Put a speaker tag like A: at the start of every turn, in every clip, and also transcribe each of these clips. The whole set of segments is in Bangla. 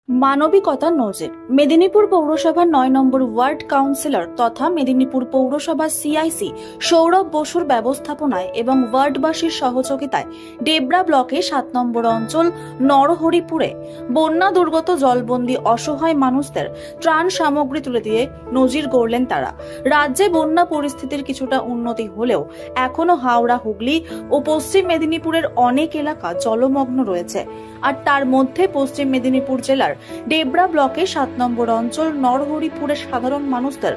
A: মানবিকতার নজির। মেদিনীপুর পৌরসভার ৯ নম্বর ওয়ার্ড কাউন্সিলর তথা মেদিনীপুর পৌরসভা সিআইসি সৌরভ বসুর ব্যবস্থাপনায় এবং ওয়ার্ডবাসীর সহযোগিতায় ডেবরা ব্লকে ৭ নম্বর অঞ্চল নরহরিপুরে বন্যা দুর্গত জলবন্দী অসহায় মানুষদের ত্রাণ সামগ্রী তুলে দিয়ে নজির গড়লেন তারা। রাজ্যে বন্যা পরিস্থিতির কিছুটা উন্নতি হলেও এখনো হাওড়া, হুগলি ও পশ্চিম মেদিনীপুরের অনেক এলাকা জলমগ্ন রয়েছে। আর তার মধ্যে পশ্চিম মেদিনীপুর জেলার ডেবরা ব্লকে ৭ নম্বর অঞ্চল নরহরিপুরের সাধারণ মানুষদের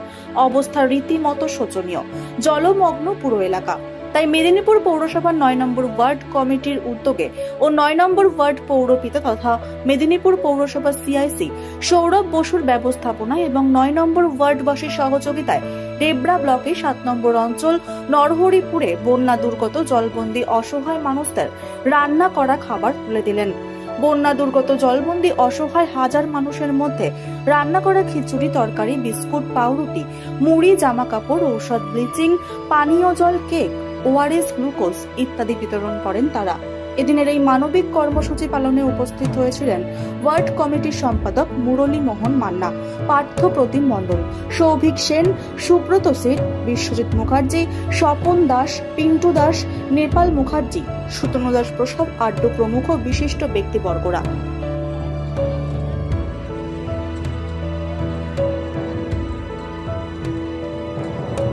A: অবস্থা রীতিমতো শোচনীয়, জলমগ্ন পুরো এলাকা। তাই মেদিনীপুর পৌরসভার ৯ নম্বর ওয়ার্ড কমিটির উদ্যোগে ও ৯ নম্বর ওয়ার্ড পৌরপিতা তথা মেদিনীপুর পৌরসভা সিআইসি সৌরভ বসুর ব্যবস্থাপনায় এবং ৯ নম্বর ওয়ার্ডবাসীর সহযোগিতায় ডেবরা ব্লকে ৭ নম্বর অঞ্চল নরহরিপুরে বন্যা দুর্গত জলবন্দী অসহায় মানুষদের রান্না করা খাবার তুলে দিলেন। বন্যা দুর্গত জলবন্দী অসহায় হাজার মানুষের মধ্যে রান্না করা খিচুড়ি, তরকারি, বিস্কুট, পাউরুটি, মুড়ি, জামা কাপড়, ঔষধ, ব্লিচিং, পানীয় জল, কেক, ওআরএস, গ্লুকোজ ইত্যাদি বিতরণ করেন তারা। এদিনের এই মানবিক কর্মসূচি পালনে উপস্থিত হয়েছিলেন ওয়ার্ড কমিটির সম্পাদক মুরলী মোহন মান্না, পার্থ প্রতিম মণ্ডল, সৌভিক সেন, সুব্রত সেন, বিশ্বজিৎ মুখার্জি, স্বপন দাস, পিন্টু দাস, নেপাল মুখার্জি, সুতনু দাস প্রসাদ, আড্ডু প্রমুখ বিশিষ্ট ব্যক্তিবর্গরা।